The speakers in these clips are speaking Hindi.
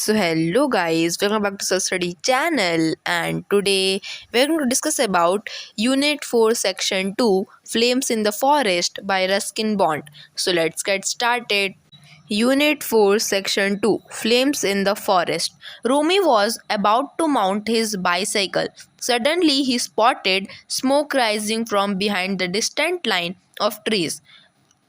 So hello guys, welcome back to Self Study channel, and today we're going to discuss about Unit 4 Section 2 Flames in the Forest by Ruskin Bond. So let's get started. Unit 4 Section 2 Flames in the Forest. Romy was about to mount his bicycle. Suddenly he spotted smoke rising from behind the distant line of trees.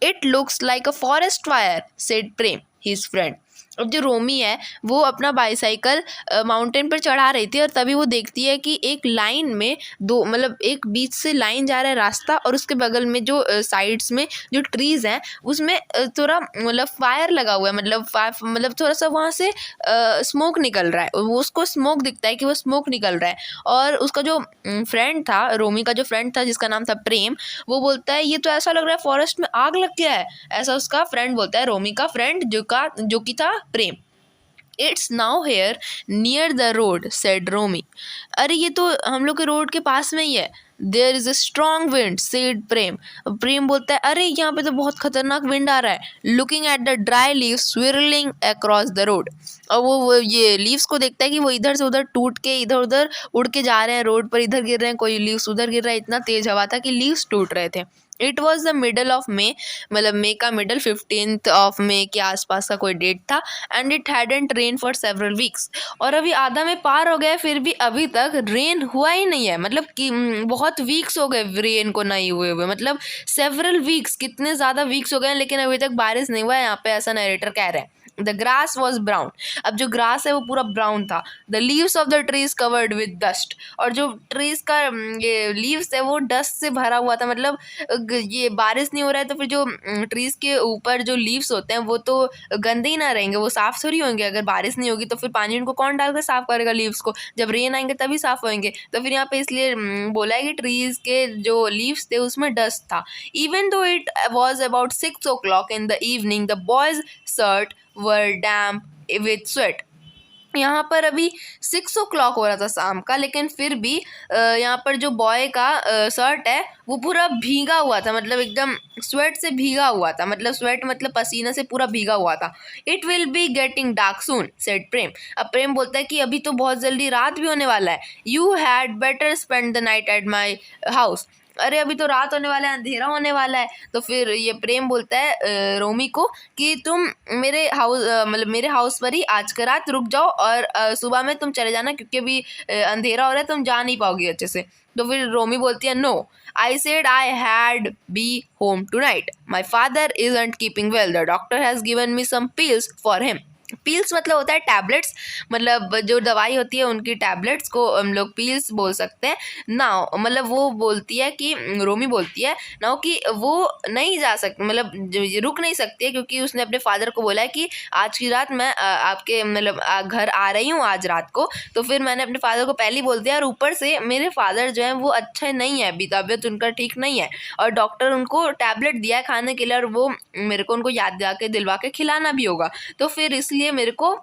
"It looks like a forest fire," said Prem, his friend. अब जो रोमी है वो अपना बाईसाइकिल माउंटेन पर चढ़ा रही थी और तभी वो देखती है कि एक लाइन में दो मतलब एक बीच से लाइन जा रहा है रास्ता, और उसके बगल में जो साइड्स में जो ट्रीज हैं उसमें थोड़ा मतलब फायर लगा हुआ है, मतलब थोड़ा सा वहाँ से स्मोक निकल रहा है। वो उसको स्मोक दिखता है कि वो स्मोक निकल रहा है, और उसका जो फ्रेंड था, रोमी का जो फ्रेंड था जिसका नाम था प्रेम, वो बोलता है ये तो ऐसा लग रहा है फॉरेस्ट में आग लग गया है। ऐसा उसका फ्रेंड बोलता है, रोमी का फ्रेंड जो कि था प्रेम। "It's now here near the road," said रोमी। अरे ये तो हम लोग के रोड के पास में ही है। "There is a strong wind," said प्रेम। प्रेम बोलता है अरे यहाँ पे तो बहुत खतरनाक विंड आ रहा है। "Looking at the dry leaves swirling across the road." और वो ये लीव्स को देखता है कि वो इधर से उधर टूट के इधर उधर उड़ के जा रहे हैं, रोड पर इधर गिर रहे हैं, कोई लीव्स उधर गिर रहा है। इतना तेज हवा था कि लीव्स टूट रहे थे। It was the middle of May, मतलब मे का मिडल, 15th ऑफ मे के आसपास का कोई डेट था। And it hadn't rain for several weeks. और अभी आधा में पार हो गया, फिर भी अभी तक रेन हुआ ही नहीं है। मतलब कि बहुत वीक्स हो गए रेन को नहीं हुए, मतलब सेवरल वीक्स, कितने ज़्यादा वीक्स हो गए हैं, लेकिन अभी तक बारिश नहीं हुआ है यहाँ पे, ऐसा नरेटर कह रहे हैं। The grass was brown. अब जो ग्रास है वो पूरा ब्राउन था। The leaves of the trees covered with dust. और जो ट्रीज का ये लीव्स है वो डस्ट से भरा हुआ था। मतलब ये बारिश नहीं हो रहा है तो फिर जो ट्रीज के ऊपर जो लीव्स होते हैं वो तो गंदे ही ना रहेंगे, वो साफ थोड़ी होंगे। अगर बारिश नहीं होगी तो फिर पानी उनको कौन डालकर साफ करेगा लीव्स को? जब रेन आएंगे तभी साफ होंगे। तो फिर यहाँ पे इसलिए बोला है कि ट्रीज के जो लीव्स थे उसमें डस्ट था। Even though it was about 6 o'clock in the evening, the boys shirt were damp with sweat. यहाँ पर अभी 6 o'clock हो रहा था शाम का, लेकिन फिर भी यहाँ पर जो बॉय का शर्ट है वो पूरा भीगा हुआ था, मतलब एकदम स्वेट से भीगा हुआ था। मतलब स्वेट मतलब पसीने से पूरा भीगा हुआ था। "It will be getting dark soon," said Prem. अब प्रेम बोलता है कि अभी तो बहुत जल्दी रात भी होने वाला है। "You had better spend the night at my house." अरे अभी तो रात होने वाला है, अंधेरा होने वाला है। तो फिर ये प्रेम बोलता है रोमी को कि तुम मेरे हाउस मतलब मेरे हाउस पर ही आज का रात रुक जाओ, और सुबह में तुम चले जाना, क्योंकि अभी अंधेरा हो रहा है, तुम जा नहीं पाओगी अच्छे से। तो फिर रोमी बोलती है, "no, I said I had be home tonight. My father isn't keeping well. The doctor has given me some pills for him." Pills मतलब होता है टैबलेट्स, मतलब जो दवाई होती है उनकी टैबलेट्स को हम लोग पील्स बोल सकते हैं ना। मतलब वो बोलती है कि रोमी बोलती है ना कि वो नहीं जा सकती, मतलब रुक नहीं सकती है, क्योंकि उसने अपने फादर को बोला है कि आज की रात मैं आपके मतलब घर आ रही हूँ आज रात को। तो फिर मैंने अपने फादर को पहले ही बोल दिया, और ऊपर से मेरे फादर जो है वो अच्छे नहीं है, अभी तबीयत उनका ठीक नहीं है, और डॉक्टर उनको टैबलेट दिया है खाने के लिए, और वो मेरे को उनको याद दिलवा के खिलाना भी होगा। तो फिर इसलिए मेरे को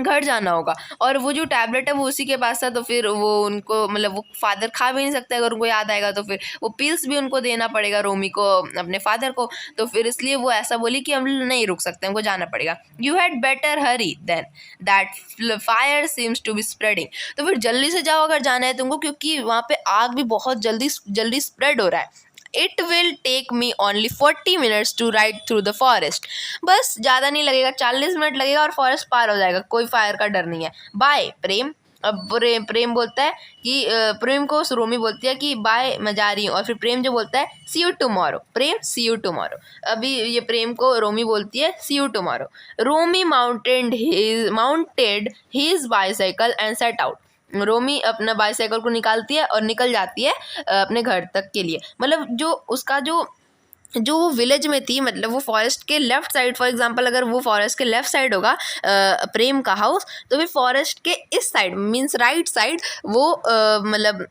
घर जाना होगा, और वो जो टैबलेट है वो उसी के पास था। तो फिर वो उनको मतलब वो फादर खा भी नहीं सकता, अगर उनको याद आएगा तो फिर वो पिल्स भी उनको देना पड़ेगा रोमी को, अपने फादर को। तो फिर इसलिए वो ऐसा बोली कि हम नहीं रुक सकते, हमको जाना पड़ेगा। "You had better hurry then, that fire seems to be spreading." तो फिर जल्दी से जाओ अगर जाना है तुमको, क्योंकि वहाँ पे आग भी बहुत जल्दी स्प्रेड हो रहा है। "It will take me only 40 minutes to ride through the forest." बस ज़्यादा नहीं लगेगा, 40 मिनट लगेगा और फॉरेस्ट पार हो जाएगा, कोई फायर का डर नहीं है। "बाय प्रेम." अब प्रेम बोलता है कि प्रेम को रोमी बोलती है कि बाय, मैं जा रही हूँ, और फिर प्रेम जो बोलता है, "see you tomorrow Prem, see you tomorrow." अभी ये प्रेम को रोमी बोलती है, "see you tomorrow." Romi mounted his bicycle and set out. Romi अपना बाईसाइकिल को निकालती है और निकल जाती है अपने घर तक के लिए। मतलब जो उसका जो वो विलेज में थी, मतलब वो फॉरेस्ट के लेफ्ट साइड, फॉर एग्जांपल अगर वो फॉरेस्ट के लेफ्ट साइड होगा प्रेम का हाउस, तो फिर फॉरेस्ट के इस साइड मीन्स राइट साइड वो मतलब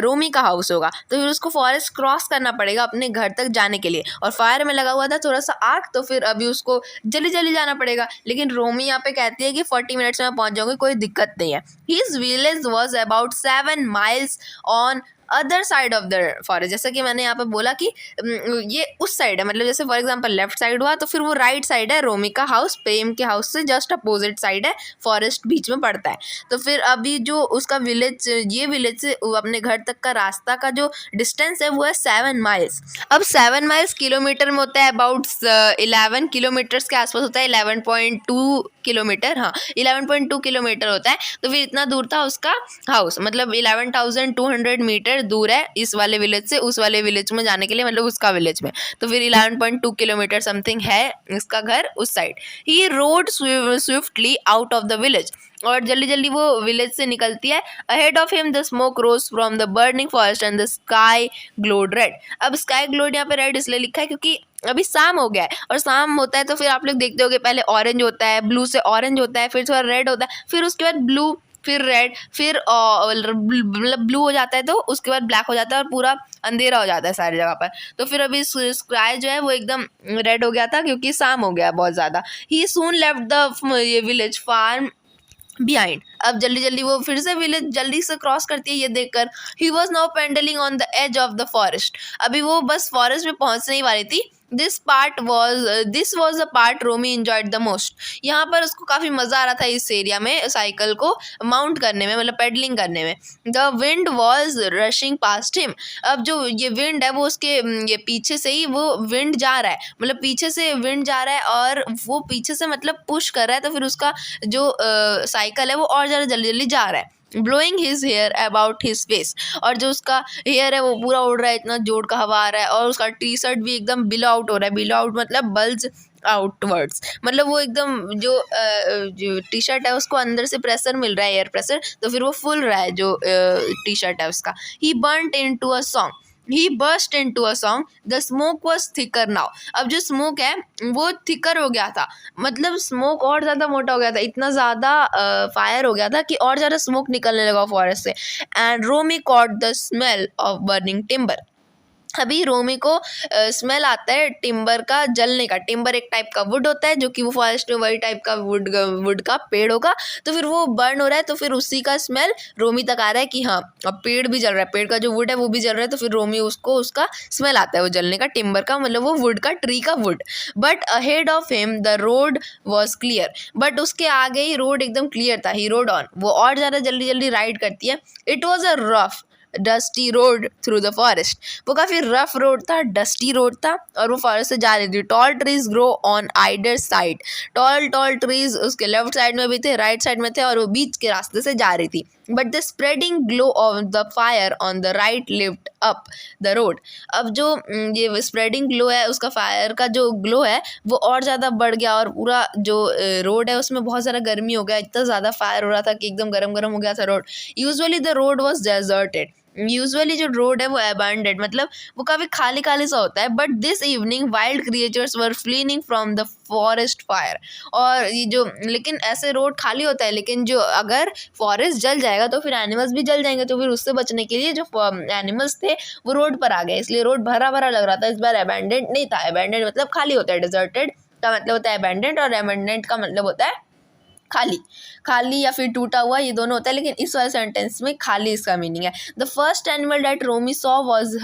रोमी का हाउस होगा। तो फिर उसको फॉरेस्ट क्रॉस करना पड़ेगा अपने घर तक जाने के लिए, और फायर में लगा हुआ था थोड़ा सा आग, तो फिर अभी उसको जल्दी जाना पड़ेगा। लेकिन रोमी यहाँ पे कहती है कि 40 मिनट्स में पहुँच जाऊँगी, कोई दिक्कत नहीं है। His village was about 7 miles on other side of the forest, जैसे कि मैंने यहाँ पे बोला कि ये उस साइड है, मतलब जैसे फॉर एग्जांपल लेफ्ट साइड हुआ तो फिर वो राइट साइड है, रोमी का हाउस प्रेम के हाउस से जस्ट अपोजिट साइड है, फॉरेस्ट बीच में पड़ता है। तो फिर अभी जो उसका विलेज, ये विलेज से अपने घर तक का रास्ता का जो डिस्टेंस है वो है 7 माइल्स। अब 7 माइल्स किलोमीटर में होता है, अबाउट 11 किलोमीटर्स के आसपास होता है, 11.2 किलोमीटर, हाँ 11.2 किलोमीटर होता है। तो फिर इतना दूर था उसका हाउस, मतलब 11,200 मीटर दूर है इस वाले विलेज से उस वाले विलेज में जाने के लिए, मतलब उसका विलेज में। तो फिर 11.2 किलोमीटर समथिंग है इसका घर उस side. He road swiftly out of the village, और जल्दी जल्दी वो विलेज से निकलती है। Ahead of him the smoke rose from the burning forest and the sky glowed red. अब स्काई ग्लोड यहाँ पे रेड इसलिए लिखा है क्योंकि अभी शाम हो गया है, और शाम होता है तो फिर आप लोग देखते होगे पहले ऑरेंज होता है, ब्लू से ऑरेंज होता है, फिर थोड़ा रेड होता है, फिर उसके बाद ब्लू, फिर रेड, फिर मतलब ब्लू हो जाता है, तो उसके बाद ब्लैक हो जाता है और पूरा अंधेरा हो जाता है सारी जगह पर। तो फिर अभी स्काई जो है वो एकदम रेड हो गया था क्योंकि शाम हो गया बहुत ज़्यादा। ही सून लेफ्ट द ये विलेज फार्म बिहाइंड। अब जल्दी जल्दी वो फिर से विलेज जल्दी से क्रॉस करती है ये देखकर। He was now pedalling on the edge of the forest. अभी वो बस फॉरेस्ट में पहुंचने ही वाली थी। This was the part Romi enjoyed the most. यहाँ पर उसको काफ़ी मज़ा आ रहा था इस एरिया में साइकिल को माउंट करने में, मतलब पेडलिंग करने में। The wind was rushing past him. अब जो ये विंड है वो उसके ये पीछे से ही वो विंड जा रहा है, मतलब पीछे से विंड जा रहा है और वो पीछे से मतलब पुश कर रहा है, तो फिर उसका जो साइकिल है वो और ज़्यादा जल्दी जल्दी जा रहा है। Blowing his hair about his face, और जो उसका हेयर है वो पूरा उड़ रहा है, इतना जोर का हवा आ रहा है, और उसका टी शर्ट भी एकदम बिलो आउट हो रहा है। बिलो आउट मतलब बल्ज आउटवर्ड्स, मतलब वो एकदम जो टी शर्ट है उसको अंदर से प्रेशर मिल रहा है, एयर प्रेशर, तो फिर वो फुल रहा है जो टी शर्ट है उसका। He burnt into a song, he burst into a song, the smoke was thicker now. अब जो स्मोक है वो थिकर हो गया था, मतलब स्मोक और ज़्यादा मोटा हो गया था, इतना ज़्यादा फायर हो गया था कि और ज़्यादा स्मोक निकलने लगा फॉरेस्ट से। And Romi caught the smell of burning timber. अभी रोमी को स्मेल आता है टिम्बर का जलने का। टिम्बर एक टाइप का वुड होता है जो कि वो फॉरेस्ट में वही टाइप का वुड का पेड़ होगा, तो फिर वो बर्न हो रहा है, तो फिर उसी का स्मेल रोमी तक आ रहा है कि हाँ अब पेड़ भी जल रहा है, पेड़ का जो वुड है वो भी जल रहा है। तो फिर रोमी उसको उसका स्मेल आता है वो जलने का, टिम्बर का, मतलब वो वुड का, ट्री का would. But ahead of him the road was clear, but उसके आगे ही रोड एकदम क्लियर था। ही रोड ऑन, वो और ज़्यादा जल्दी जल्दी राइड करती है। It was a rough dusty road through the forest, वो काफ़ी रफ रोड था, डस्टी रोड था, और वो फॉरेस्ट से जा रही थी। Tall trees grow on आइडर side, tall trees उसके लेफ्ट साइड में भी थे, राइट साइड में थे, और वो बीच के रास्ते से जा रही थी। But the spreading glow of the fire on the right lift up the road. अब जो ये स्प्रेडिंग ग्लो है, उसका फायर का जो ग्लो है वो और ज़्यादा बढ़ गया, और पूरा जो रोड है उसमें बहुत ज़्यादा गर्मी हो गया, इतना ज़्यादा फायर हो रहा था कि एकदम गर्म गर्म हो गया था road. Usually the road was deserted, usually जो रोड है वो अबैंडेड, मतलब वो काफ़ी खाली खाली सा होता है। But this evening wild creatures were fleeing from the forest fire. और ये जो, लेकिन ऐसे रोड खाली होता है, लेकिन जो अगर फॉरेस्ट जल जाएगा तो फिर एनिमल्स भी जल जाएंगे, तो फिर उससे बचने के लिए जो एनिमल्स थे वो रोड पर आ गए, इसलिए रोड भरा भरा लग रहा था। इस बार अबैंडेड नहीं था, अबैंडेड मतलब खाली होता है, डिजर्टेड का मतलब होता है अबैंडेड, और अबैंडेड का मतलब होता है खाली, खाली या फिर टूटा हुआ, ये दोनों होता है, लेकिन इस वाले सेंटेंस में खाली इसका मीनिंग है। The first animal that Romi saw was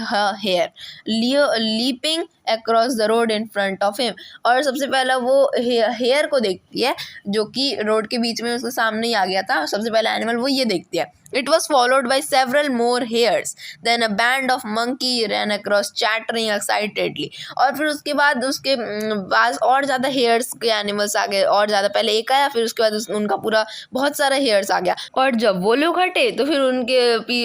hare leaping across the road in front of him. और सबसे पहला वो हेयर को देखती है जो कि रोड के बीच में उसके सामने ही आ गया था, सबसे पहला एनिमल वो ये देखती है। It was followed by several more hares. Then a band of monkey ran across chattering excitedly. और फिर उसके बाद उसके पास और ज़्यादा हेयर्स के एनिमल्स आ गए, और ज़्यादा, पहले एक आया फिर उसके बाद उनका पूरा बहुत सारा हेयर्स आ गया। और जब वो लोग हटे तो फिर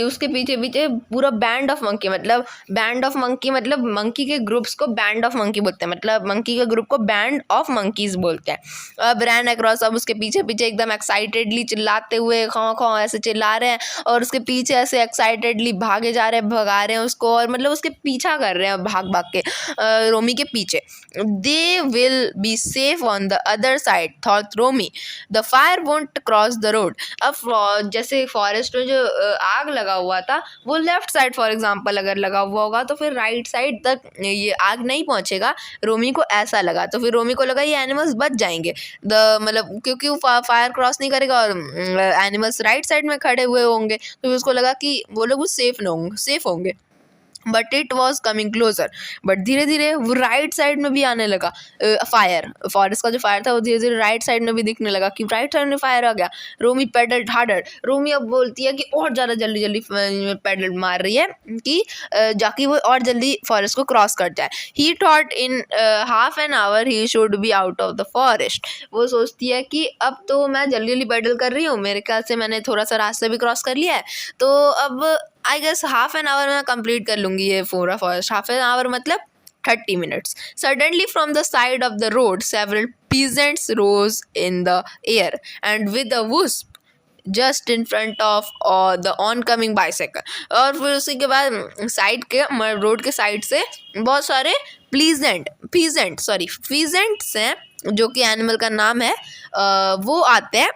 उसके पीछे पीछे पूरा बैंड ऑफ मंकी, मतलब बैंड ऑफ मंकी मतलब मंकी के ग्रुप्स को बैंड ऑफ मंकी बोलते हैं, मतलब मंकी के ग्रुप को बैंड ऑफ मंकीज बोलते हैं। अब रैन अक्रॉस, अब उसके पीछे पीछे एकदम एक्साइटेडली चिल्लाते हुए खौं खौं ऐसे चिल्ला रहे हैं, और उसके पीछे ऐसे एक्साइटेडली भागे जा रहे हैं, भगा रहे हैं उसको, और मतलब उसके पीछा कर रहे हैं भाग भाग के रोमी के पीछे। They will be safe on the other side thought Romi, the fire won't cross the road. अब जैसे फॉरेस्ट में जो आग लगा हुआ था वो लेफ्ट साइड फॉर एग्जांपल अगर लगा हुआ होगा तो फिर राइट साइड तक ये आग नहीं पहुंचेगा, रोमी को ऐसा लगा। तो फिर रोमी को लगा ये एनिमल्स बच जाएंगे, मतलब क्योंकि वो फायर क्रॉस नहीं करेगा और एनिमल्स राइट साइड में खड़े हुए होंगे, तो फिर उसको लगा कि वो लोग सेफ होंगे। But it was coming closer. But धीरे धीरे वो राइट साइड में भी आने लगा फायर। फॉरेस्ट का जो फायर था वो धीरे धीरे राइट साइड में भी दिखने लगा कि राइट साइड में फायर आ गया। रोमी पेडल हार्डर। रोमी अब बोलती है कि और ज़्यादा जल्दी जल्दी पेडल मार रही है कि जाकि वो और जल्दी फॉरेस्ट को क्रॉस कर जाए। ही thought in half an our he should be out of the forest. वो सोचती है कि अब तो मैं जल्दी जल्दी पेडल कर रही हूँ, मेरे ख्याल से मैंने थोड़ा सा रास्ता भी क्रॉस कर लिया है, तो अब I guess half an hour में कंप्लीट कर लूँगी ये पूरा फॉरेस्ट। हाफ एन आवर मतलब 30 minutes. Suddenly from the side of the road several peasants rose in the air and with a whoosp just in front of the oncoming bicycle. और फिर उसी के बाद साइड के रोड के साइड से बहुत सारे पीजेंट्स हैं जो कि एनिमल का नाम है, वो आते हैं।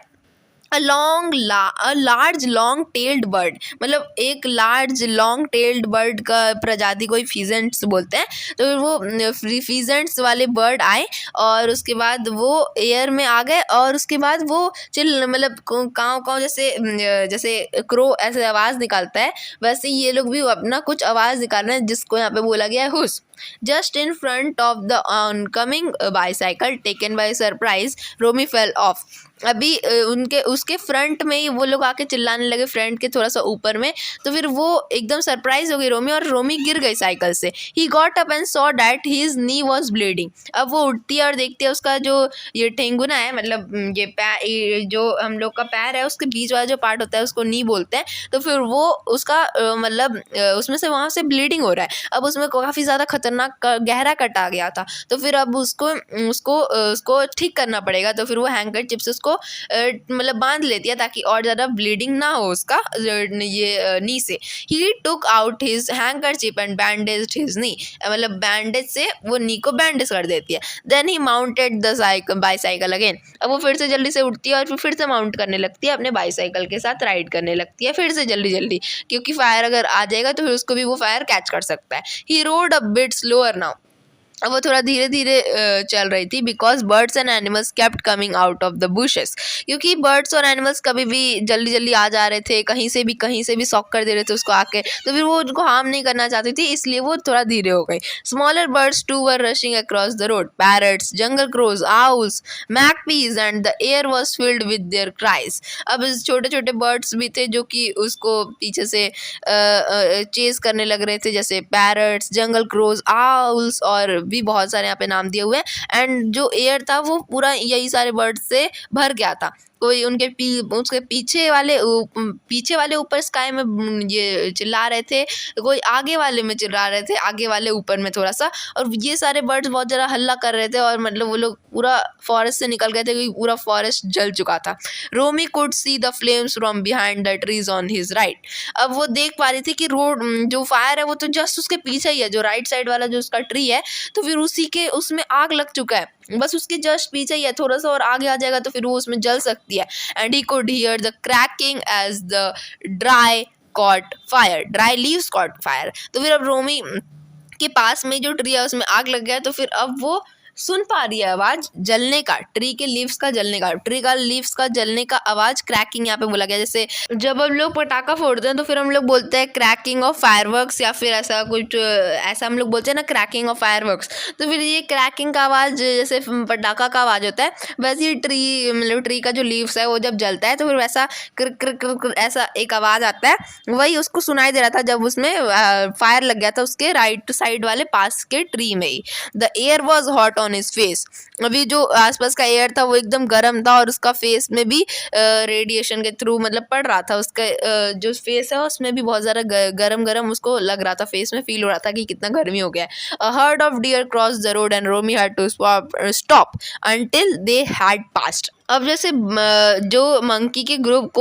A large long tailed bird, मतलब एक लार्ज लॉन्ग टेल्ड बर्ड का प्रजाति को फिजेंट्स बोलते हैं। तो वो फिजेंट्स वाले बर्ड आए और उसके बाद वो एयर में आ गए और उसके बाद वो मतलब काँव काँव जैसे क्रो ऐसे आवाज़ निकालता है, वैसे ये लोग भी अपना कुछ आवाज़ निकाल रहे हैं जिसको यहाँ पे बोला गया है हुस। Just in front of the oncoming bicycle taken by surprise, Romy fell off. अभी उसके फ्रंट में ही वो लोग आके चिल्लाने लगे, फ्रंट के थोड़ा सा ऊपर में। तो फिर वो एकदम सरप्राइज हो गई रोमी और रोमी गिर गई साइकिल से। ही got up and saw that his knee was bleeding. अब वो उठती है और देखती है उसका जो ये ठेंगुना है, मतलब ये जो हम लोग का पैर है उसके बीच वाला जो पार्ट होता है उसको नी बोलते हैं। तो फिर वो उसका मतलब उसमें से वहाँ से ब्लीडिंग हो रहा है। अब उसमें काफ़ी ज़्यादा खतरनाक गहरा कट आ गया था, तो फिर अब उसको ठीक करना पड़ेगा। तो फिर वो हैंकरचिप से उसको मतलब बांध लेती है ताकि और ज़्यादा ब्लीडिंग ना हो उसका ये नी से। He took out his handkerchief and bandaged his knee, मतलब बैंडेज से वो नी को बैंडेज कर देती है। Then he mounted the bicycle again. अब वो फिर से जल्दी से उठती है और फिर से माउंट करने लगती है, अपने बाईसाइकिल के साथ राइड करने लगती है फिर से जल्दी, क्योंकि फायर अगर आ जाएगा तो फिर उसको भी वो फायर कैच कर सकता है। He rode a bit slower now. अब वो थोड़ा धीरे धीरे चल रही थी, because birds and animals kept coming out of the bushes, क्योंकि बर्ड्स और एनिमल्स कभी भी जल्दी आ जा रहे थे, कहीं से भी सॉक कर दे रहे थे उसको आके, तो फिर वो उनको हार्म नहीं करना चाहती थी, इसलिए वो थोड़ा धीरे हो गई। Smaller birds too were rushing across the road, parrots, jungle crows, owls, magpies and the air was filled with their cries. अब छोटे छोटे बर्ड्स भी थे जो कि उसको पीछे से चेज करने लग रहे थे, जैसे पैरट्स, जंगल क्रोज, आउल्स और भी बहुत सारे यहाँ पे नाम दिए हुए हैं। एंड जो एयर था वो पूरा यही सारे बर्ड से भर गया था। कोई उसके पीछे वाले ऊपर स्काई में ये चिल्ला रहे थे, कोई आगे वाले में चिल्ला रहे थे, आगे वाले ऊपर में थोड़ा सा, और ये सारे बर्ड्स बहुत ज़्यादा हल्ला कर रहे थे और मतलब वो लोग पूरा फॉरेस्ट से निकल गए थे क्योंकि पूरा फॉरेस्ट जल चुका था। Romi could see the flames from behind the trees on his right. अब वो देख पा रही थी कि रोड जो फायर है वो तो जस्ट उसके पीछे ही है, जो राइट साइड वाला जो उसका ट्री है, तो फिर उसमें आग लग चुका है, बस उसके जस्ट पीछे ही है, थोड़ा सा और आगे आ जाएगा तो फिर वो उसमें जल सकती है। And he could hear the cracking as the dry leaves caught fire. तो फिर अब रोमी के पास में जो ट्री है उसमें आग लग गया, तो फिर अब वो सुन पा रही है आवाज जलने का, ट्री के लीव्स का जलने का, लीव्स का जलने का आवाज, क्रैकिंग यहाँ पे बोला गया। जैसे जब हम लोग पटाखा फोड़ते हैं तो फिर हम लोग बोलते हैं क्रैकिंग ऑफ फायरवर्क्स, या फिर ऐसा कुछ ऐसा हम लोग बोलते हैं ना, क्रैकिंग ऑफ फायरवर्क्स। तो फिर ये क्रैकिंग का आवाज जैसे पटाखा का आवाज होता है, वैसे ही ट्री का जो लीव्स है वो जब जलता है तो फिर वैसा क्र क्र क्र क्र ऐसा एक आवाज आता है, वही उसको सुनाई दे रहा था जब उसमें फायर लग गया था उसके राइट साइड वाले पास के ट्री में ही। The air was hot on his face. अभी जो आसपास का एयर था वो एकदम गर्म था और उसका फेस में भी रेडिएशन के थ्रू मतलब पड़ रहा था, उसका जो फेस है उसमें भी बहुत ज़्यादा गरम उसको लग रहा था, फेस में फील हो रहा था कि कितना गर्मी हो गया है। A herd of deer cross the road and Romi had to stop until they had passed. अब जैसे जो मंकी के ग्रुप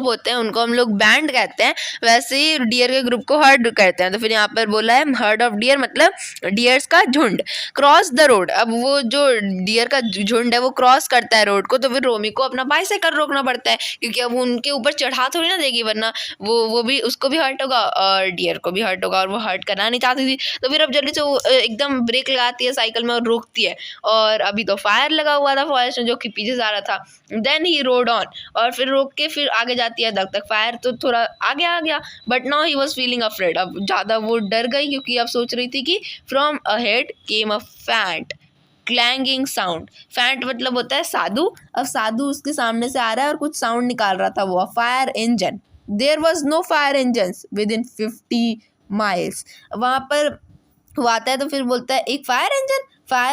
होते हैं उनको हम लोग बैंड कहते हैं, वैसे ही डियर के ग्रुप को हर्ड कहते हैं। तो फिर यहाँ पर बोला है हर्ड ऑफ डियर मतलब डियर्स का झुंड। क्रॉस द रोड, अब वो जो डियर का झुंड है वो क्रॉस करता है रोड को, तो फिर रोमी को अपना बाइसाइकिल रोकना पड़ता है, क्योंकि अब उनके ऊपर चढ़ा थोड़ी ना देगी, वरना वो भी उसको भी हर्ट होगा और डियर को भी हर्ट होगा, और वो हर्ट करना नहीं चाहती थी। तो फिर अब जल्दी से वो एकदम ब्रेक लगाती है साइकिल में और रोकती है। और अभी तो फायर लगा हुआ था फॉरेस्ट में जो कि पीछे से आ रहा था। देन ही रोड ऑन, और फिर रोक के फिर आगे जाती है। तब तक फायर तो थोड़ा आगे आ गया, but now he was feeling afraid. अब ज़्यादा वो डर गई, क्योंकि अब सोच रही थी कि from ahead came a faint क्लैंगिंग sound. Faint मतलब होता है साधु। अब साधु उसके सामने से आ रहा है और कुछ साउंड निकाल रहा था, वो fire engine. There was no fire engine within 50 miles. वहाँ पर वो आता है तो फिर बोलता है एक फायर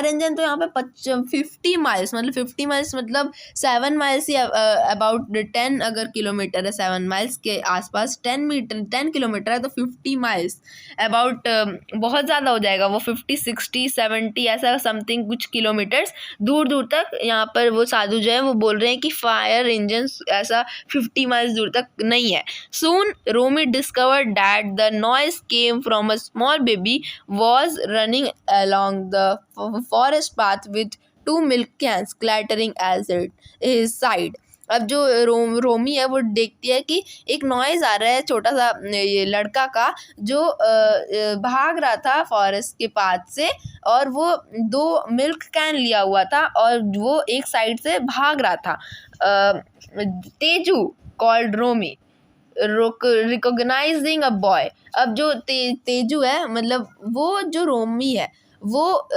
इंजन तो यहाँ पे 50 माइल्स मतलब 50 माइल्स मतलब 7 माइल्स ही अबाउट 10 अगर किलोमीटर है 7 माइल्स के आसपास 10 किलोमीटर है, तो 50 माइल्स अबाउट बहुत ज़्यादा हो जाएगा। वो 50 60 70 ऐसा समथिंग कुछ किलोमीटर्स दूर दूर तक यहाँ पर वो साधु जो है वो बोल रहे हैं कि फायर इंजन ऐसा 50 माइल्स दूर तक नहीं है। Soon Romy discovered that the noise came from a small baby was running along the forest path with 2 milk cans clattering at his side. अब जो रोमी है वो देखती है कि एक नॉइज आ रहा है छोटा सा ये लड़का का, जो भाग रहा था फॉरेस्ट के पाथ से, और वो 2 मिल्क कैन लिया हुआ था और वो एक साइड से भाग रहा था। Teju called Romi recognising a boy. अब जो तेजू है मतलब वो जो रोमी है वो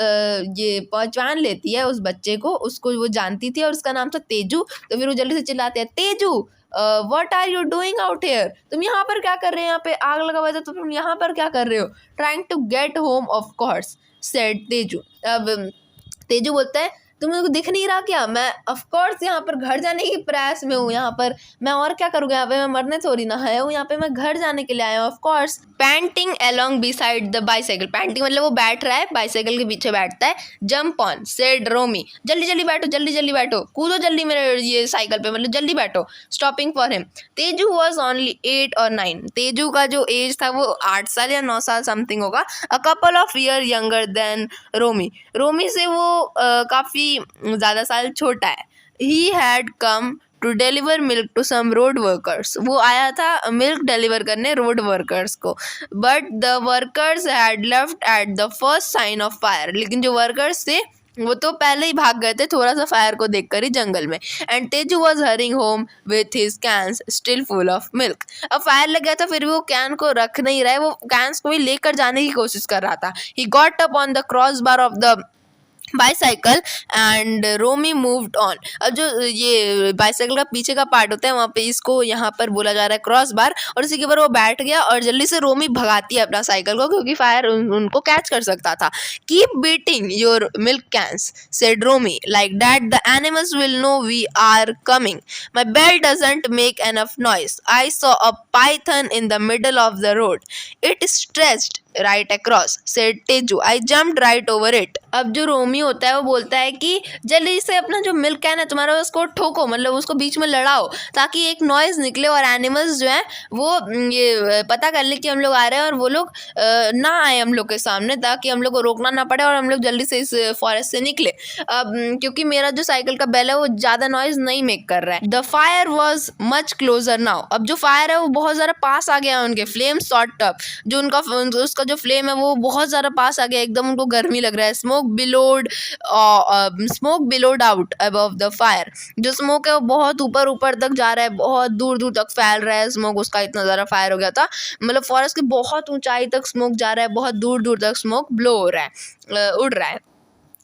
ये पहचान लेती है उस बच्चे को, उसको वो जानती थी और उसका नाम था तेजू। तो फिर वो जल्दी से चिल्लाते हैं Teju what are you doing out here, तुम यहाँ पर क्या कर रहे हो, यहाँ पे आग लगा हुआ था तो तुम यहाँ पर क्या कर रहे हो। Trying to get home of course said Teju. अब तेजू बोलता है तुम्हें को दिख नहीं रहा क्या, मैं ऑफ कोर्स यहाँ पर घर जाने की प्रयास में हूँ, यहाँ पर मैं और क्या करूँगा, यहाँ पे मैं मरने थोड़ी ना आया हूँ, यहाँ पे मैं घर जाने के लिए आया हूँ of course. Painting along beside the bicycle, painting मतलब वो बैठ रहा है बाइसाइकिल के पीछे बैठता है। जंप ऑन सेड रोमी, जल्दी जल्दी बैठो जल्दी जल्दी बैठो, कूदो जल्दी मेरे ये साइकिल पे मतलब जल्दी बैठो। Stopping for him, Teju was only 8 और 9, तेजू का जो एज था वो 8 साल या 9 साल समथिंग होगा। A couple of year younger than Romi, Romi से वो काफ़ी ज़्यादा साल छोटा है। He had come to deliver milk to some road workers, वो आया था मिल्क डिलीवर करने रोड वर्कर्स को। But the workers had left at the first sign of fire, लेकिन जो वर्कर्स थे वो तो पहले ही भाग गए थे थोड़ा सा फायर को देखकर ही जंगल में। And Teju was hurrying home with his cans still full of milk. अब फायर लग गया था फिर वो कैन को रख नहीं रहा है, वो कैंस को ही लेकर जाने की कोशिश कर रहा था। He got up on the cross bar of the bicycle and Romi moved on. अब जो ये बाईसाइकिल का पीछे का पार्ट होता है वहाँ पे इसको यहाँ पर बोला जा रहा है क्रॉस बार, और इसी के ऊपर वो बैठ गया और जल्दी से रोमी भगाती है अपना साइकिल को, क्योंकि फायर उनको कैच कर सकता था। Keep beating your milk cans said Romi, like that the animals will know we are coming. My bell doesn't make enough noise, I saw a python in the middle of the road, it stretched right across said Teju, I jumped right over it. अब जो रोमी होता है वो बोलता है कि जल्दी से अपना जो मिल्क कैन है तुम्हारा उसको ठोको, मतलब उसको बीच में लड़ाओ ताकि एक नॉइज निकले और एनिमल्स जो हैं वो ये पता कर ले कि हम लोग आ रहे हैं और वो लोग ना आए हम लोग के सामने, ताकि हम लोग को रोकना ना पड़े और हम लोग जल्दी से इस फॉरेस्ट से निकले। अब क्योंकि मेरा जो साइकिल का बेल है वो ज़्यादा नॉइज नहीं मेक कर रहा है। The fire was much closer now, अब जो फायर है वो बहुत ज़्यादा पास आ गया है उनके। फ्लेम शॉट अप, जो उनका उसका जो फ्लेम है वो बहुत ज़्यादा पास आ गया, एकदम उनको गर्मी लग रहा है। Smoke billowed out above the fire, जो स्मोक है वो बहुत ऊपर ऊपर तक जा रहा है, बहुत दूर दूर तक फैल रहा है स्मोक, उसका इतना ज़्यादा फायर हो गया था। मतलब फॉरेस्ट की बहुत ऊंचाई तक स्मोक जा रहा है, बहुत दूर दूर तक स्मोक ब्लो हो रहा है, उड़ रहा है।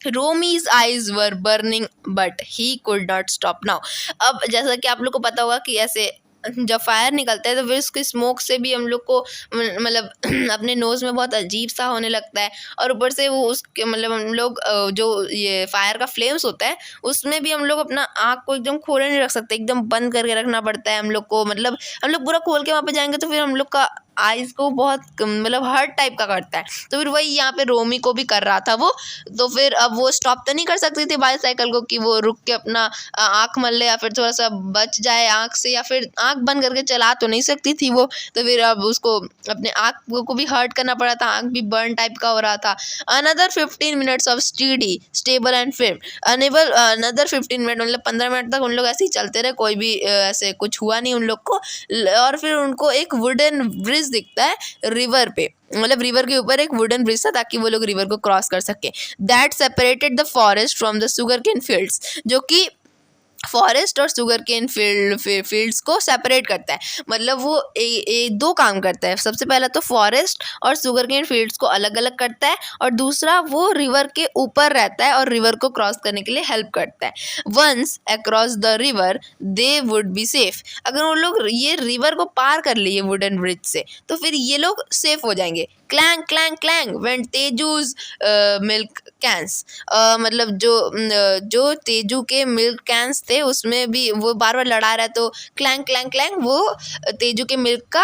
Romi's eyes were burning but he could not stop now. अब जैसा कि आप लोग को पता होगा कि ऐसे जब फायर निकलता है तो फिर उसकी स्मोक से भी हम लोग को मतलब अपने नोज़ में बहुत अजीब सा होने लगता है, और ऊपर से वो उसके मतलब हम लोग जो ये फायर का फ्लेम्स होता है उसमें भी हम लोग अपना आँख को एकदम खोले नहीं रख सकते, एकदम बंद करके रखना पड़ता है हम लोग को। मतलब हम लोग पूरा खोल के वहाँ पे जाएंगे तो फिर हम लोग का आइज को बहुत मतलब हर्ट टाइप का करता है। तो फिर वही यहाँ पे रोमी को भी कर रहा था वो। तो फिर अब वो स्टॉप तो नहीं कर सकती थी बाईसाइकिल को कि वो रुक के अपना आँख मल ले या फिर थोड़ा सा बच जाए आँख से, या फिर आँख बंद करके चला तो नहीं सकती थी वो। तो फिर अब उसको अपने आँख को भी हर्ट करना पड़ा था, आँख भी बर्न टाइप का हो रहा था। Another 15 minutes of study stable and film enable another 15 minute मतलब 15 मिनट तक उन लोग ऐसे ही चलते रहे, कोई भी ऐसे कुछ हुआ नहीं उन लोग को। और फिर उनको एक वुडन ब्रिज दिखता है रिवर पे, मतलब रिवर के ऊपर एक वुडन ब्रिज था ताकि वो लोग रिवर को क्रॉस कर सके। That separated the forest from the sugar cane fields, जो कि फॉरेस्ट और शुगर केन फील्ड्स को सेपरेट करता है। मतलब वो दो काम करता है। सबसे पहला तो फॉरेस्ट और शुगर केन फील्ड्स को अलग अलग करता है, और दूसरा वो रिवर के ऊपर रहता है और रिवर को क्रॉस करने के लिए हेल्प करता है। Once across the river they would be safe, अगर वो लोग ये रिवर को पार कर लिए वुडन ब्रिज से तो फिर ये लोग सेफ हो जाएंगे। Clang clang clang went Teju's milk cans, मतलब जो तेजू के मिल्क कैंस थे उसमें भी वो बार बार लड़ा रहा है, तो क्लैंग क्लैंग क्लैंग वो तेजू के मिल्क का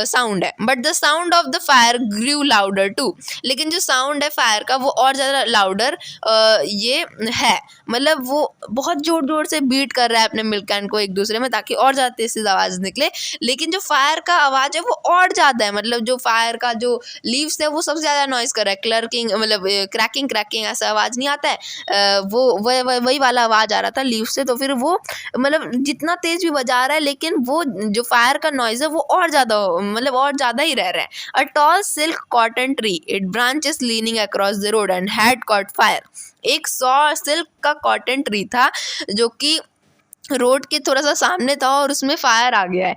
साउंड है। But the sound of the fire grew louder too, लेकिन जो साउंड है फायर का वो और ज़्यादा लाउडर ये है। मतलब वो बहुत जोर जोर से बीट कर रहा है अपने मिल्क कैन को एक दूसरे में ताकि और ज़्यादा तेज से आवाज़ निकले, लेकिन जो फायर का आवाज़ है वो और ज़्यादा है। मतलब जो फायर का जो लीव्स है वो सबसे ज़्यादा नॉइस कर रहा है, क्लर्किंग मतलब क्रैकिंग क्रैकिंग ऐसा आवाज़ नहीं आता है, वो वही वाला आवाज़ आ रहा था लीव से। तो फिर वो मतलब जितना तेज भी बजा रहा है लेकिन वो जो फायर का नॉइज़ है वो और ज़्यादा मतलब और ज़्यादा ही रह रहा है। A tall silk cotton tree it branches leaning across the road and had cot fire, एक सिल्क का कॉटन ट्री था जो कि रोड के थोड़ा सा सामने था और उसमें फायर आ गया है।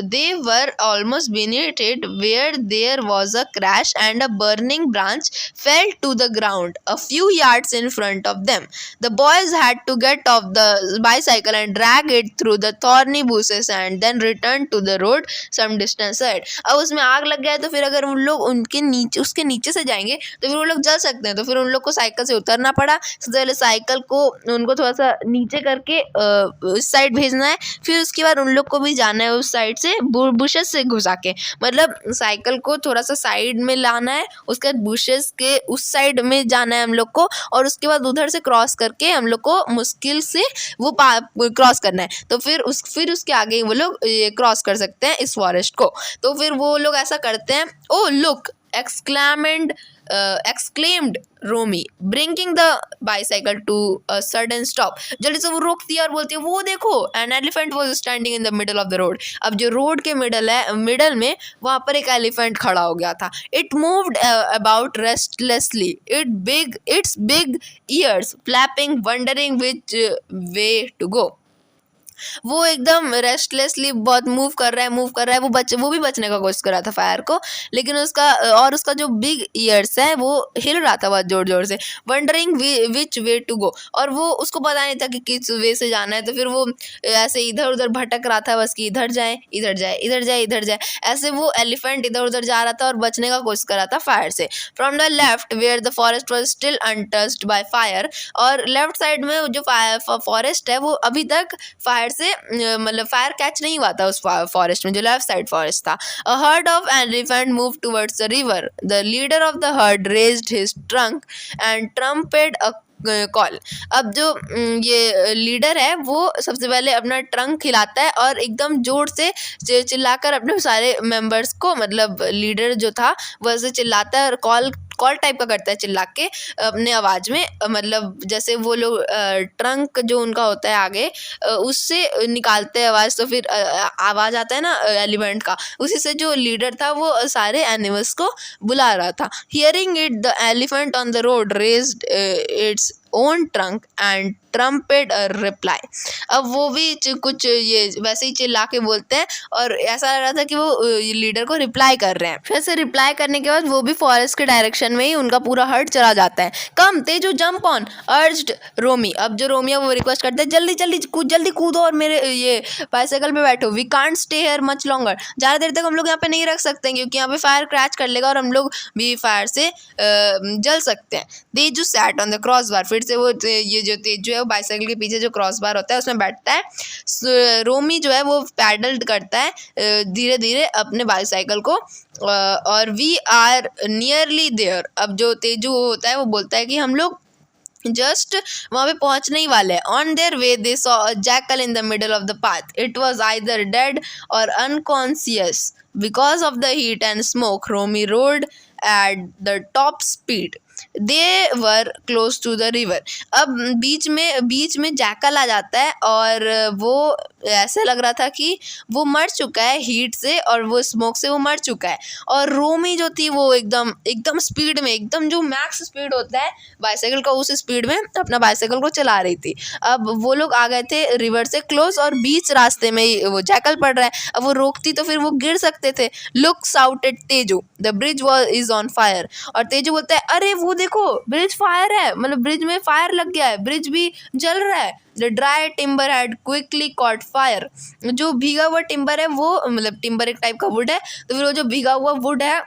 They were almost beneath it where there was a crash and a burning branch fell to the ground a few yards in front of them. The boys had to get off the bicycle and drag it through the thorny bushes and then return to the road some distance ahead. अब उसमें आग लग गया है तो फिर अगर उन लोग उसके नीचे से जाएंगे तो फिर वो लोग जल सकते हैं। तो फिर उन लोग को साइकिल से उतरना पड़ा। सबसे पहले साइकिल को उनको थोड़ा सा नीचे करके उस साइड भेजना है, फिर उसके बाद उन लोग को भी जाना है उस साइड से बुशेस से घुसा के। मतलब साइकिल को थोड़ा सा साइड में लाना है, उसके बाद बुशेस के उस साइड में जाना है हम लोग को, और उसके बाद उधर से क्रॉस करके हम लोग को मुश्किल से वो क्रॉस करना है। तो फिर उसके आगे वो लोग क्रॉस कर सकते हैं इस फॉरेस्ट को। तो फिर वो लोग ऐसा करते हैं। Oh look exclaimed Romi bringing the bicycle to a sudden stop. जल्दी से वो रोकती है और बोलती है वो देखो an elephant was standing in the middle of the road. अब जो रोड के मिडल में वहाँ पर एक एलिफेंट खड़ा हो गया था। It moved about restlessly its big ears flapping wondering which way to go. वो एकदम रेस्टलेसली बहुत मूव कर रहा है। वो भी बचने का कोशिश कर रहा था फायर को, लेकिन उसका जो बिग ईयर्स है वो हिल रहा था बहुत जोर जोर से। वंडरिंग विच वे टू गो, और वो उसको पता नहीं था कि किस वे से जाना है। तो फिर वो ऐसे इधर उधर भटक रहा था बस कि इधर जाए इधर जाए इधर जाए इधर जाए। ऐसे वो एलिफेंट इधर उधर जा रहा था और बचने का कोशिश कर रहा था फायर से। From the left where the forest was still untouched by fire, और लेफ्ट साइड में जो फॉरेस्ट है वो अभी तक फायर से मतलब फायर कैच नहीं हुआ था उस फॉरेस्ट में जो लेफ्ट साइड फॉरेस्ट था। A herd of elephant move towards the river. The leader of the herd raised his trunk and trumpeted a call. अब जो ये लीडर है वो सबसे पहले अपना ट्रंक हिलाता है और एकदम जोर से चिल्लाकर अपने सारे मेंबर्स को, मतलब लीडर जो था वो ऐसे चिल्लाता है और कॉल टाइप का करता है चिल्ला के अपने आवाज़ में। मतलब जैसे वो लोग ट्रंक जो उनका होता है आगे उससे निकालते हैं आवाज़, तो फिर आवाज़ आता है ना एलिफेंट का, उसी से जो लीडर था वो सारे एनिमल्स को बुला रहा था। Hearing it the elephant on the road raised its own trunk and trumpeted a reply. अब वो भी कुछ ये वैसे ही चिल्ला के बोलते हैं और ऐसा लग रहा था कि वो लीडर को रिप्लाई कर रहे हैं। फिर से रिप्लाई करने के बाद वो भी फॉरेस्ट के डायरेक्शन में ही उनका पूरा हर्ट चला जाता है। कम तेजू जंप ऑन अर्ज्ड रोमी। अब जो रोमी है वो रिक्वेस्ट करते हैं जल्दी कूदो और मेरे ये बाइसाइकिल पे बैठो। We can't stay here much longer. ज़्यादा देर तक हम लोग यहाँ पे नहीं रख सकते क्योंकि यहाँ पे फायर क्रैच कर लेगा और हम लोग भी फायर से जल सकते हैं। Teju sat on the cross bar. फिर से वो ये जो तेजू है वो बाइसाइकिल के पीछे जो क्रॉस बार होता है उसमें बैठता है। रोमी जो है वो पैडल करता है धीरे धीरे अपने बाइसाइकिल को और वी आर नियरली देयर। अब जो तेजू होता है वो बोलता है कि हम लोग जस्ट वहाँ पे पहुंचने ही वाले हैं। On their way they saw a jackal in the middle of the path. It was either dead or unconscious because of the heat and smoke. Romi rode at the top speed. They were close to the river. अब बीच में जैकल आ जाता है और वो ऐसे लग रहा था कि वो मर चुका है हीट से और वो स्मोक से वो मर चुका है। और रोमी जो थी वो एकदम स्पीड में, एकदम जो मैक्स स्पीड होता है बाइसाइकिल का उस स्पीड में अपना बाइसाइकिल को चला रही थी। अब वो लोग आ गए थे रिवर से क्लोज और बीच रास्ते में ही वो जैकल पड़ रहा है। अब वो रोकती तो फिर वो गिर सकते थे। Looks out at Teju, the bridge is on fire. और तेजू बोलता है अरे वो देखो ब्रिज फायर है, मतलब ब्रिज में फायर लग गया है, ब्रिज भी जल रहा है। The dry timber had quickly cot fire. जो भीगा हुआ टिम्बर है वो, मतलब टिम्बर एक टाइप का वुड है, तो फिर वो जो भीगा हुआ वुड है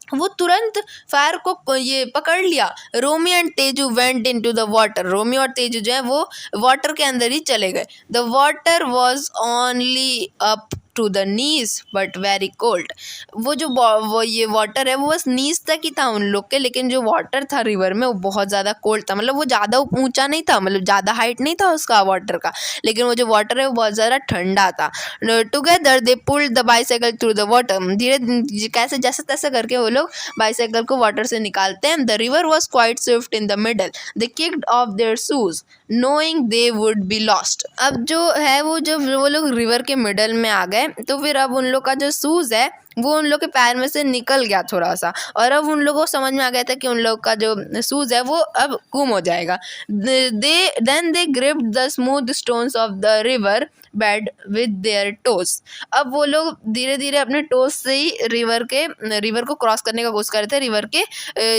वो तुरंत फायर को ये पकड़ लिया। Romi and Teju went into the water. Romi और तेजू जो है वो वाटर के अंदर ही चले गए। The water was only up to the knees but very cold. वो ये वाटर है वो बस नीज तक ही था उन लोग के, लेकिन जो वाटर था रिवर में वो बहुत ज़्यादा कोल्ड था। मतलब वो ज़्यादा ऊंचा नहीं था, मतलब ज़्यादा हाइट नहीं था उसका वाटर का, लेकिन वो जो वाटर है वो बहुत ज़्यादा ठंडा था। Together they pulled the bicycle through the water. धीरे कैसे जैसे तैसे करके वो लोग बाइसाइकिल को वाटर से निकालते हैं। The river was quite Swift in the middle. They kicked of their shoes knowing they would be lost. अब जो है वो जब वो लोग रिवर के मिडल में आ गए तो फिर अब उन लोग का जो शूज़ है वो उन लोग के पैर में से निकल गया थोड़ा सा, और अब उन लोगों को समझ में आ गया था कि उन लोग का जो शूज़ है वो अब गुम हो जाएगा। They gripped the smooth stones of the river bed with their toes. अब वो लोग धीरे धीरे अपने टोज से ही रिवर को क्रॉस करने का कोशिश कर रहे थे। रिवर के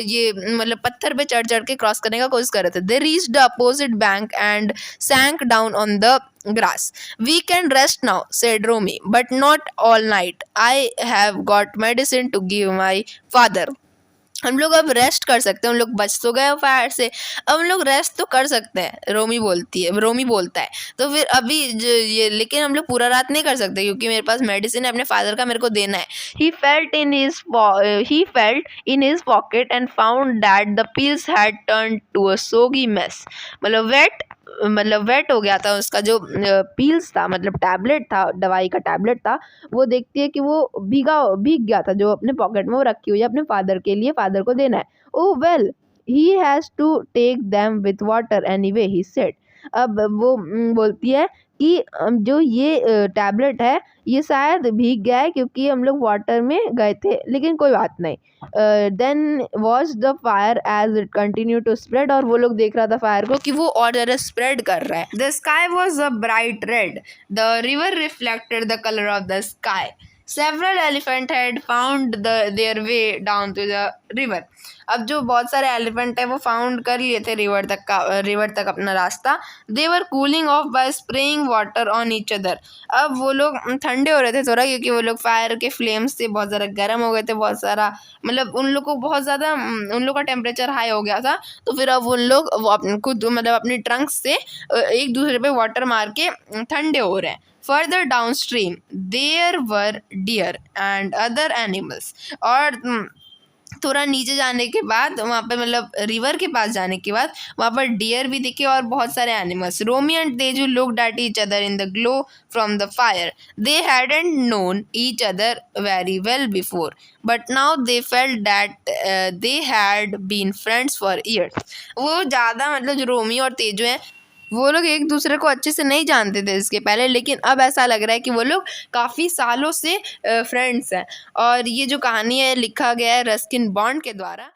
ये मतलब पत्थर पे चढ़ चढ़ के क्रॉस करने का कोशिश कर रहे थे। They reached the opposite bank and sank down on the grass. We can rest now, said Romy, but not all night. I have got medicine to give my father. हम लोग अब रेस्ट कर सकते हैं, हम लोग बच तो गए फायर से, अब हम लोग रेस्ट तो कर सकते हैं, रोमी बोलता है। तो फिर अभी ये लेकिन हम लोग पूरा रात नहीं कर सकते क्योंकि मेरे पास मेडिसिन है अपने फादर का, मेरे को देना है। He felt in his pocket and found that the pills had turn to a soggy mess. मतलब वेट हो गया था उसका जो पील्स था, मतलब टैबलेट था, दवाई का टैबलेट था। वो देखती है कि वो भीग गया था जो अपने पॉकेट में वो रखी हुई है अपने फादर के लिए, फादर को देना है। Oh well he has to take them with water anyway, he said. अब वो बोलती है कि जो ये टैबलेट है ये शायद भीग गया है क्योंकि हम लोग वाटर में गए थे, लेकिन कोई बात नहीं। Then watch the fire as it continue to spread. और वो लोग देख रहा था फायर को कि वो और ज़्यादा स्प्रेड कर रहा है। The sky was a bright red, the river reflected the colour of the sky. Several elephant had found their way down to the river. अब जो बहुत सारे एलिफेंट है वो फाउंड कर लिए थे रिवर तक अपना रास्ता। They were cooling off by spraying water on each other. अब वो लोग ठंडे हो रहे थे थोड़ा क्योंकि वो लोग फायर के फ्लेम्स से बहुत ज़्यादा गर्म हो गए थे, बहुत सारा मतलब उन लोग को बहुत ज़्यादा उन लोग का टेम्परेचर हाई हो गया था। तो फिर अब उन लोग खुद मतलब अपनी ट्रंक से एक दूसरे पे वाटर मार के ठंडे हो रहे हैं। Further downstream, there were deer and other animals. और थोड़ा नीचे जाने के बाद वहाँ पे मतलब रिवर के पास जाने के बाद वहाँ पर डियर भी दिखे और बहुत सारे animals. Romi and Teju looked at each other in the glow from the fire. They hadn't known each other very well before but now they felt that they had been friends for years. वो ज़्यादा मतलब जो रोमी और तेजू हैं वो लोग एक दूसरे को अच्छे से नहीं जानते थे इसके पहले, लेकिन अब ऐसा लग रहा है कि वो लोग काफ़ी सालों से फ्रेंड्स हैं। और ये जो कहानी है लिखा गया है रस्किन बॉन्ड के द्वारा।